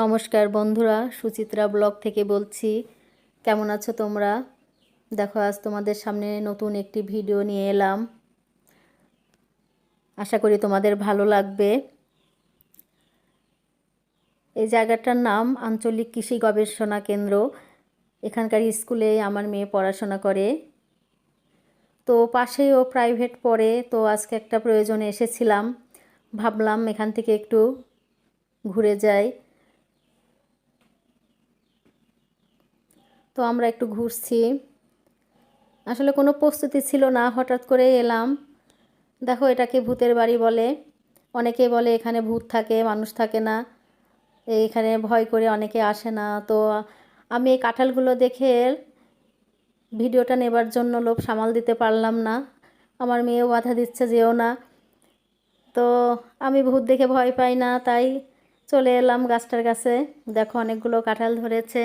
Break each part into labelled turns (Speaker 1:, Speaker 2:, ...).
Speaker 1: নমস্কার বন্ধুরা, সুচিত্রা ব্লগ থেকে বলছি। কেমন আছো তোমরা? দেখো, আজ তোমাদের সামনে নতুন একটি ভিডিও নিয়ে এলাম। আশা করি তোমাদের ভালো লাগবে। এই জায়গাটার নাম আঞ্চলিক কৃষি গবেষণা কেন্দ্র। এখানকার স্কুলে আমার মেয়ে পড়াশোনা করে। তো পাশেই ও প্রাইভেট পড়ে। তো আজকে একটা প্রয়োজনে এসেছিলাম, ভাবলাম এখান থেকে একটু ঘুরে যাই। তো আমরা একটু ঘুরছি। আসলে কোনো প্রস্তুতি ছিল না, হঠাৎ করে এলাম। দেখো, এটাকে ভূতের বাড়ি বলে। অনেকে বলে এখানে ভূত থাকে, মানুষ থাকে না, এইখানে ভয় করে অনেকে আসে না। তো আমি এই কাঁঠালগুলো দেখে ভিডিওটা নেবার জন্য লোভ সামাল দিতে পারলাম না। আমার মেয়েও বাধা দিচ্ছে, যেও না। তো আমি ভূত দেখে ভয় পাই না, তাই চলে এলাম গাছটার কাছে। দেখো, অনেকগুলো কাঁঠাল ধরেছে।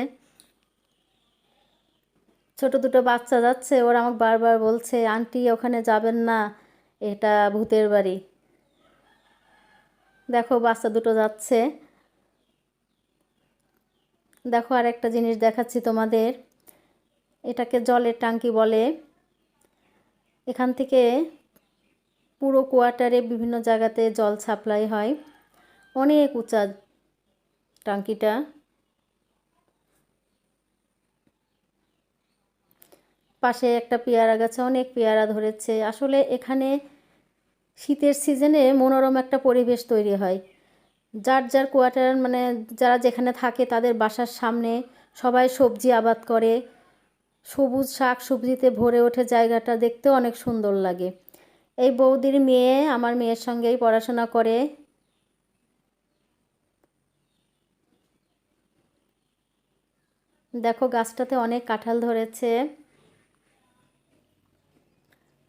Speaker 1: ছোট দুটো বাচ্চা যাচ্ছে, ওরা আমাকে বারবার বলছে, আন্টি ওখানে যাবেন না, এটা ভূতের বাড়ি। দেখো, বাচ্চা দুটো যাচ্ছে। দেখো, আর একটা জিনিস দেখাচ্ছি তোমাদের। এটাকে জলের ট্যাঙ্কি বলে। এখান থেকে পুরো কোয়ার্টারে বিভিন্ন জায়গাতে জল সাপ্লাই হয়। অনেক উঁচা ট্যাঙ্কিটা। পাশে একটা পেয়ারা গাছে অনেক পেয়ারা ধরেছে। আসলে এখানে শীতের সিজনে মনোরম একটা পরিবেশ তৈরি হয়। যার যার কোয়ার্টার, মানে যারা যেখানে থাকে তাদের বাসার সামনে সবাই সবজি আবাদ করে। সবুজ শাক সবজিতে ভরে ওঠে জায়গাটা, দেখতেও অনেক সুন্দর লাগে। এই বৌদির মেয়ে আমার মেয়ের সঙ্গেই পড়াশোনা করে। দেখো, গাছটাতে অনেক কাঁঠাল ধরেছে।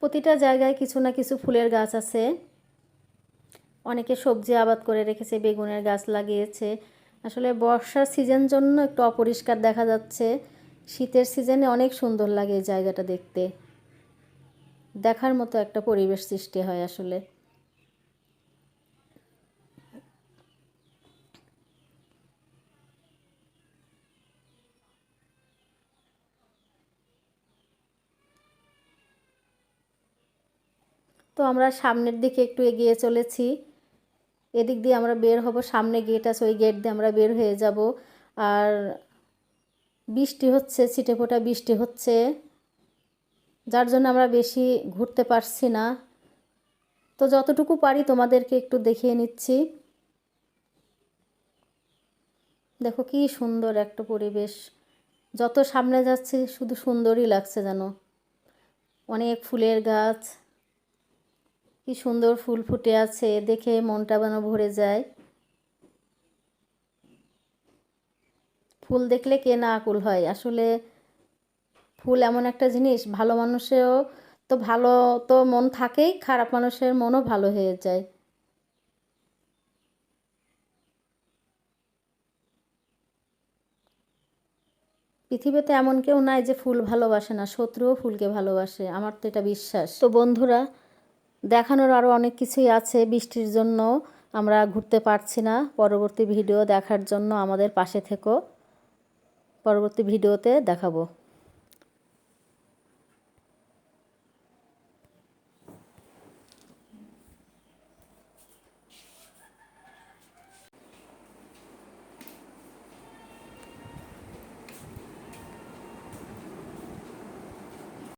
Speaker 1: প্রতিটা জায়গায় কিছু না কিছু ফুলের গাছ আছে। অনেকে সবজি আবাদ করে রেখেছে, বেগুনের গাছ লাগিয়েছে। আসলে বর্ষার সিজন জন্য একটু অপরিষ্কার দেখা যাচ্ছে। শীতের সিজনে অনেক সুন্দর লাগে এই জায়গাটা দেখতে। দেখার মতো একটা পরিবেশ সৃষ্টি হয় আসলে। তো আমরা সামনের দিকে একটু এগিয়ে চলেছি। এদিক দিয়ে আমরা বের হব, সামনে গেট আছে, ওই গেট দিয়ে আমরা বের হয়ে যাব। আর বৃষ্টি হচ্ছে, ছিটেফোঁটা বৃষ্টি হচ্ছে, যার জন্য আমরা বেশি ঘুরতে পারছি না। তো যতটুকু পারি তোমাদেরকে একটু দেখিয়ে নিচ্ছি। দেখো, কি সুন্দর একটা পরিবেশ। যত সামনে যাচ্ছি শুধু সুন্দরই লাগছে যেন। অনেক ফুলের গাছ, কি সুন্দর ফুল ফুটে আছে, দেখে মনটা যেন ভরে যায়। ফুল দেখলে কে না আকুল হয় আসলে। ফুল এমন একটা জিনিস, ভালো মানুষেও তো ভালো, তো মন থাকেই, খারাপ মানুষের মনও ভালো হয়ে যায়। পৃথিবীতে এমন কেউ নাই যে ফুল ভালোবাসে না, শত্রুও ফুলকে ভালোবাসে, আমার তো এটা বিশ্বাস। তো বন্ধুরা, দেখানোর আরও অনেক কিছুই আছে। বৃষ্টির জন্য আমরা ঘুরতে পারছি না। পরবর্তী ভিডিও দেখার জন্য আমাদের পাশে থেকো। পরবর্তী ভিডিওতে দেখাবো।